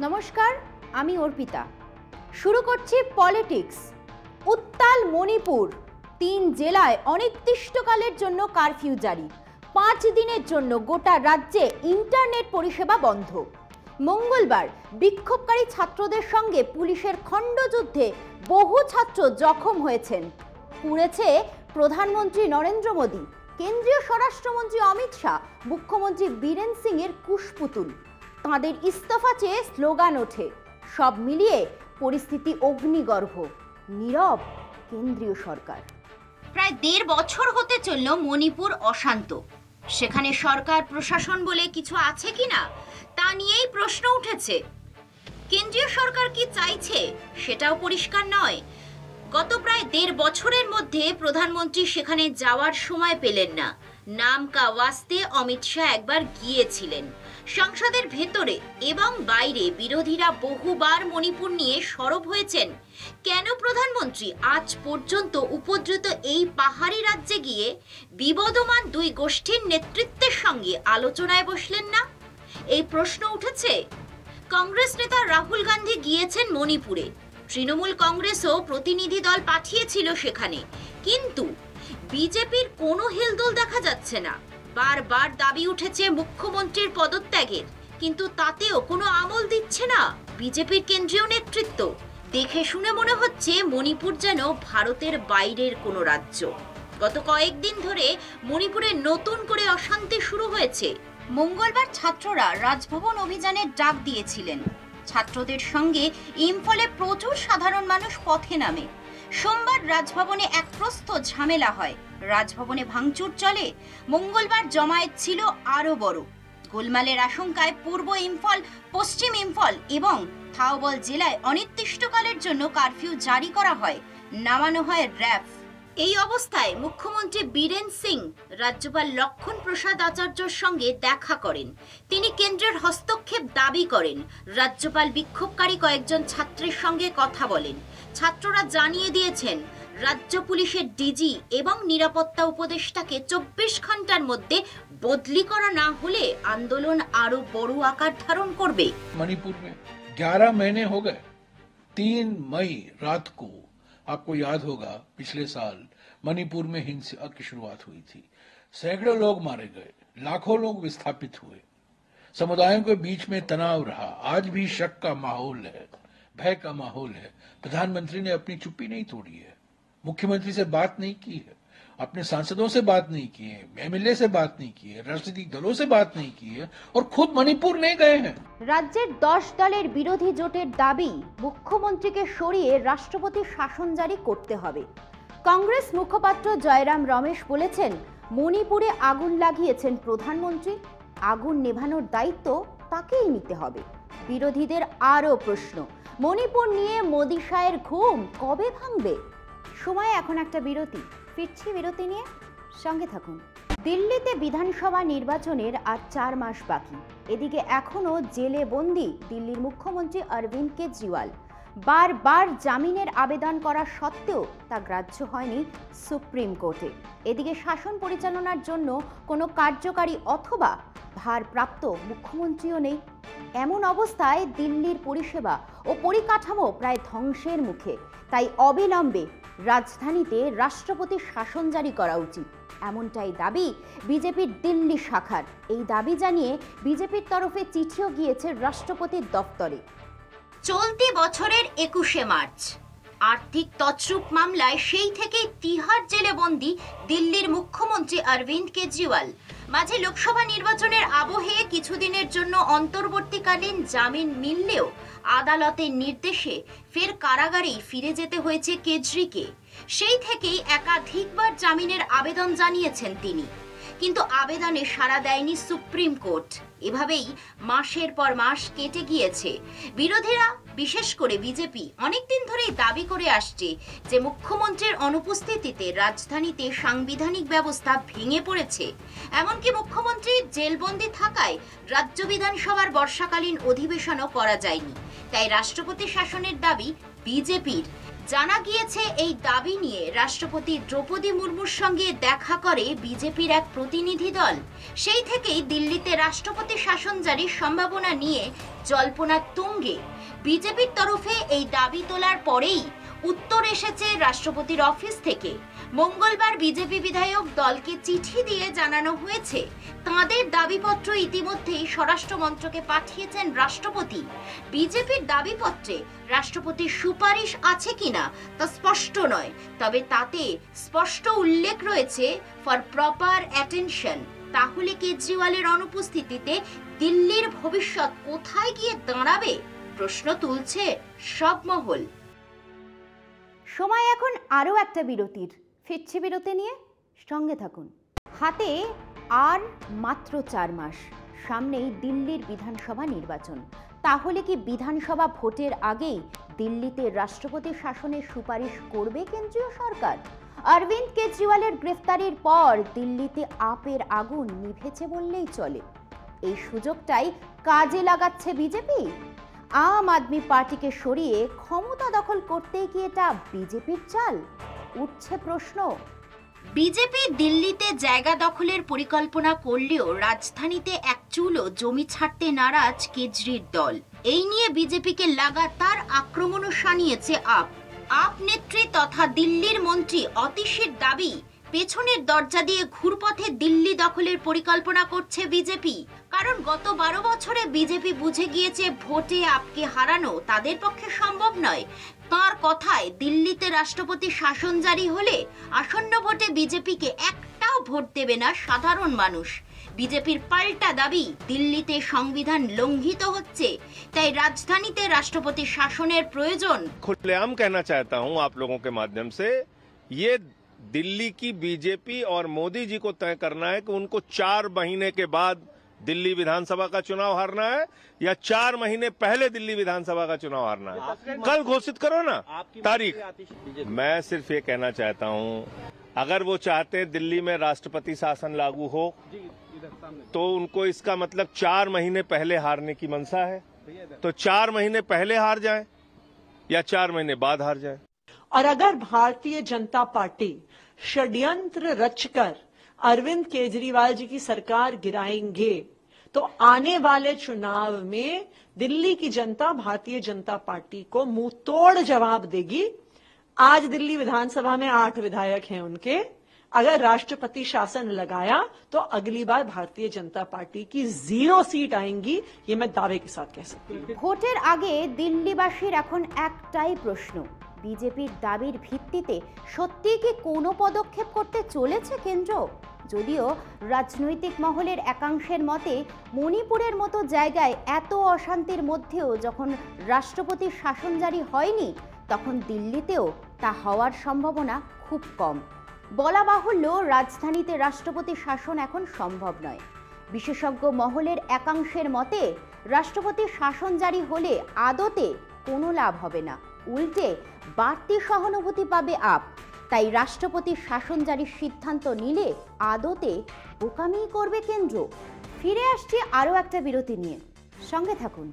নমস্কার, আমি অর্পিতা। শুরু করছি পলিটিক্স। উত্তাল মণিপুর, 3 জেলায় অনির্দিষ্টকালের জন্য কারফিউ জারি। 5 দিনের জন্য গোটা রাজ্যে ইন্টারনেট পরিষেবা বন্ধ। মঙ্গলবার বিক্ষোভকারী ছাত্রদের সঙ্গে পুলিশের খণ্ডযুদ্ধে বহু ছাত্র জখম হয়েছেন। পুড়েছে প্রধানমন্ত্রী নরেন্দ্র মোদী, কেন্দ্রীয় স্বরাষ্ট্রমন্ত্রী অমিত শাহ, মুখ্যমন্ত্রী বীরেন সিং এর কুশপুতুল। তাঁদের ইস্তফা চেয়ে স্লোগান ওঠে। সব মিলিয়ে পরিস্থিতি অগ্নিগর্ভ। নীরব কেন্দ্রীয় সরকার। প্রায় 1.5 বছর হতে চলল মণিপুর অশান্ত। সেখানে সরকার প্রশাসন বলে কিছু আছে কিনা তা নিয়েই প্রশ্ন উঠেছে। কেন্দ্রীয় সরকার কি চাইছে সেটাও পরিষ্কার নয়। গত প্রায় 1.5 বছরের মধ্যে প্রধানমন্ত্রী সেখানে যাওয়ার সময় পেলেন না। নাম কা ওয়াস্তে অমিত শাহ একবার গিয়েছিলেন। সংসদের ভেতরে এবং বাইরে বিরোধীরা বহুবার মণিপুর নিয়ে সরব হয়েছেন। কেন প্রধানমন্ত্রী আজ পর্যন্ত উপদ্রুত এই পাহাড়ি রাজ্যে গিয়ে বিবদমান 2 গোষ্ঠীর নেতৃত্বের সঙ্গে আলোচনায় বসলেন না? এই প্রশ্ন উঠেছে। কংগ্রেস নেতা রাহুল গান্ধী গিয়েছেন মণিপুরে। তৃণমূল কংগ্রেসও প্রতিনিধি দল পাঠিয়েছিল সেখানে, কিন্তু বিজেপির কোনো হেলদোল দেখা যাচ্ছে না। বারবার দাবি উঠেছে মুখ্যমন্ত্রীর পদত্যাগের, কিন্তু তাতেও কোনো আমল দিচ্ছে না বিজেপির কেন্দ্রীয় নেতৃত্ব। দেখে শুনে মনে হচ্ছে মণিপুর যেন ভারতের বাইরের কোনো রাজ্য। গত কয়েকদিন ধরে মণিপুরে নতুন করে অশান্তি শুরু হয়েছে। মঙ্গলবার ছাত্ররা রাজভবন অভিযানের ডাক দিয়েছিলেন। ছাত্রদের সঙ্গে ইম্ফলে প্রচুর সাধারণ মানুষ পথে নামে। সোমবার রাজভবনে এক প্রস্থ ঝামেলা হয়। রাজভবনে ভাঙচুর চলে। মঙ্গলবার জমায়েত ছিল আরো বড়। গোলমালের আশঙ্কায় পূর্ব ইম্ফল, পশ্চিম ইম্ফল এবং থাওবল জেলায় অনির্দিষ্টকালের জন্য কারফিউ জারি করা হয়। নামানো হয় র্যাব। এই অবস্থায় মুখ্যমন্ত্রী বীরেন সিং রাজ্যপাল লক্ষণ প্রসাদ আচার্যর সঙ্গে দেখা করেন। তিনি কেন্দ্রের হস্তক্ষেপ দাবি করেন। রাজ্যপাল বিক্ষোভকারী কয়েকজন ছাত্রের সঙ্গে কথা বলেন। ছাত্ররা জানিয়ে দিয়েছেন রাজ্য পুলিশের ডিজি এবং নিরাপত্তা উপদেষ্টাকে 24 ঘন্টার মধ্যে বদলি করা না হলে আন্দোলন আরো বড় আকার ধারণ করবে। मणिपुर में 11 महीने हो गए। 3 मई रात को आपको याद होगा पिछले साल मणिपुर में हिंसा की शुरुआत हुई थी। सैकड़ों लोग मारे गए, लाखों लोग विस्थापित हुए, समुदायों के बीच में तनाव रहा। आज भी शक का माहौल है, भय का माहौल है। प्रधानमंत्री ने अपनी चुप्पी नहीं तोड़ी है, मुख्यमंत्री से बात नहीं की है, अपने सांसदों से बात नहीं की है, एमएलए से बात नहीं की है, राजनीतिक दलों से बात नहीं की है और खुद मणिपुर नहीं गए हैं। রাজ্যের 10 দলের বিরোধী জোটের দাবি মুখ্যমন্ত্রীকে সরিয়ে রাষ্ট্রপতি শাসন জারি করতে হবে। কংগ্রেস মুখপাত্র জয়রাম রমেশ বলেছেন, মণিপুরে আগুন লাগিয়েছেন প্রধানমন্ত্রী, আগুন নেভানোর দায়িত্ব তাকেই নিতে হবে। বিরোধীদের আরও প্রশ্ন, মণিপুর নিয়ে মোদি শাহের ঘুম কবে ভাঙবে? সময় এখন একটা বিরতি। ফিরছি বিরতি নিয়ে, সঙ্গে থাকুন। দিল্লিতে বিধানসভা নির্বাচনের আর 4 মাস বাকি। এদিকে এখনও জেলে বন্দী দিল্লির মুখ্যমন্ত্রী অরবিন্দ কেজরিওয়াল। বারবার জামিনের আবেদন করা সত্ত্বেও তা গ্রাহ্য হয়নি সুপ্রিম কোর্টে। এদিকে শাসন পরিচালনার জন্য কোনো কার্যকারী অথবা ভারপ্রাপ্ত মুখ্যমন্ত্রীও নেই। এমন অবস্থায় দিল্লির পরিষেবা ও পরিকাঠামো প্রায় ধ্বংসের মুখে। তাই অবিলম্বে রাজধানীতে রাষ্ট্রপতি শাসন জারি করা উচিত, এমনটাই দাবি বিজেপির দিল্লি শাখার। এই দাবি জানিয়ে বিজেপির তরফে চিঠিও গিয়েছে রাষ্ট্রপতির দপ্তরে। চলতি বছরের 21শে মার্চ আর্থিক তছরূপ মামলায় সেই থেকেই তিহার জেলে বন্দী দিল্লির মুখ্যমন্ত্রী অরবিন্দ কেজরিওয়াল। মাঝে লোকসভা নির্বাচনের আবহে কিছুদিনের জন্য অন্তর্বর্তীকালীন জামিন মিললেও আদালতের নির্দেশে ফের কারাগারেই ফিরে যেতে হয়েছে কেজরিকে। সেই থেকেই একাধিকবার জামিনের আবেদন জানিয়েছেন তিনি, কিন্তু আবেদনে সাড়া দেয়নি সুপ্রিম কোর্ট। এভাবেই মাসের পর মাস কেটে গিয়েছে। বিরোধীরা, বিশেষ করে বিজেপি, অনেকদিন ধরেই দাবি করে আসছে যে মুখ্যমন্ত্রীর অনুপস্থিতিতে রাজধানীতে সাংবিধানিক ব্যবস্থা ভেঙে পড়েছে। এমনকি মুখ্যমন্ত্রী জেলবন্দি থাকায় রাজ্য বিধানসভার বর্ষাকালীন অধিবেশনও করা যায়নি। তাই রাষ্ট্রপতি শাসনের দাবি বিজেপির। জানা গিয়েছে এই দাবি নিয়ে রাষ্ট্রপতি দ্রৌপদী মুর্মুর সঙ্গে দেখা করে বিজেপির এক প্রতিনিধি দল। সেই থেকেই দিল্লিতে রাষ্ট্রপতি শাসন জারির সম্ভাবনা নিয়ে জল্পনা তুঙ্গে। বিজেপির তরফে এই দাবি তোলার পরেই উত্তর এসেছে রাষ্ট্রপতির অফিস থেকে। মঙ্গলবার বিজেপি বিধায়ক দলকে চিঠি দিয়ে জানানো হয়েছে তাঁদের দাবিপত্র ইতিমধ্যেই স্বরাষ্ট্র মন্ত্রকে পাঠিয়েছেন রাষ্ট্রপতি। বিজেপির দাবিপত্রে রাষ্ট্রপতির সুপারিশ আছে কিনা তা স্পষ্ট নয়, তবে তাতে স্পষ্ট উল্লেখ রয়েছে ফর প্রপার অ্যাটেনশন। তাহলে কেজরিওয়ালের অনুপস্থিতিতে দিল্লির ভবিষ্যৎ কোথায় গিয়ে দাঁড়াবে প্রশ্ন তুলছে সব মহল। সময় এখন আরও একটা বিরতির। ফিরছি বিরতি নিয়ে, সঙ্গে থাকুন। হাতে আর মাত্র 4 মাস, সামনেই দিল্লির বিধানসভা নির্বাচন। তাহলে কি বিধানসভা ভোটের আগেই দিল্লিতে রাষ্ট্রপতি শাসনের সুপারিশ করবে কেন্দ্রীয় সরকার? অরবিন্দ কেজরিওয়ালের গ্রেফতারির পর দিল্লিতে আপের আগুন নিভেছে বললেই চলে। এই সুযোগটাই কাজে লাগাচ্ছে বিজেপি। আম আদমি পার্টিকে সরিয়ে ক্ষমতা দখল করতে কি এটা বিজেপির চাল? উঠছে প্রশ্ন। বিজেপি দিল্লিতে জায়গা দখলের পরিকল্পনা করলেও রাজধানীতে এক চুলও জমি ছাড়তে নারাজ কেজরির দল। এই নিয়ে বিজেপিকে লাগাতার আক্রমণও শানিয়েছে আপ নেত্রী তথা দিল্লির মন্ত্রী অতীশীর দাবি, পেছনের দরজা দিয়ে ঘুরপথে দিল্লি দখলের পরিকল্পনা করছে বিজেপি। কারণ গত 12 বছরে বিজেপি বুঝে গিয়েছে ভোটে আপকে হারানো তাদের পক্ষে সম্ভব নয়। তার কথায় দিল্লিতে রাষ্ট্রপতি শাসন জারি হলে আসন্ন ভোটে বিজেপিকে একটাও ভোট দেবে না সাধারণ মানুষ। বিজেপির পাল্টা দাবি, দিল্লিতে সংবিধান লঙ্ঘিত হচ্ছে, তাই রাজধানীতে রাষ্ট্রপতি শাসনের প্রয়োজন। खुलेआम कहना चाहता हूं आप लोगों के माध्यम से, ये दिल्ली की बीजेपी और मोदी जी को तय करना है कि उनको 4 महीने के बाद दिल्ली विधानसभा का चुनाव हारना है या 4 महीने पहले दिल्ली विधानसभा का चुनाव हारना है। कल घोषित करो ना तारीख। मैं सिर्फ ये कहना चाहता हूं, अगर वो चाहते हैं दिल्ली में राष्ट्रपति शासन लागू हो तो उनको इसका मतलब 4 महीने पहले हारने की मंशा है, तो 4 महीने पहले हार जाएं या 4 महीने बाद हार जाएं। और अगर भारतीय जनता पार्टी षड्यंत्र रचकर अरविंद केजरीवाल जी की सरकार गिराएंगे तो आने वाले चुनाव में दिल्ली की जनता भारतीय जनता पार्टी को मुंह तोड़ जवाब देगी। आज दिल्ली विधानसभा में 8 विधायक हैं उनके, अगर राष्ट्रपति शासन लगाया तो अगली बार भारतीय जनता पार्टी की 0 सीट आएंगी, ये मैं दावे के साथ कह सकती हूँ। ভোটের আগে দিল্লিবাসীর এখন একটাই প্রশ্ন, বিজেপির দাবির ভিত্তিতে সত্যি কি কোনো পদক্ষেপ করতে চলেছে কেন্দ্র? যদিও রাজনৈতিক মহলের একাংশের মতে মণিপুরের মতো জায়গায় এত অশান্তির মধ্যেও যখন রাষ্ট্রপতির শাসন জারি হয়নি, তখন দিল্লিতেও তা হওয়ার সম্ভাবনা খুব কম। বলা বাহুল্য, রাজধানীতে রাষ্ট্রপতি শাসন এখন সম্ভব নয়। বিশেষজ্ঞ মহলের একাংশের মতে রাষ্ট্রপতি শাসন জারি হলে আদতে কোনো লাভ হবে না, উল্টে বাড়তি সহানুভূতি পাবে আপ। তাই রাষ্ট্রপতি শাসন জারির সিদ্ধান্ত নিলে আদতে বোকামি করবে কেন্দ্র। ফিরে আসছি আরও একটা বিরতি নিয়ে, সঙ্গে থাকুন।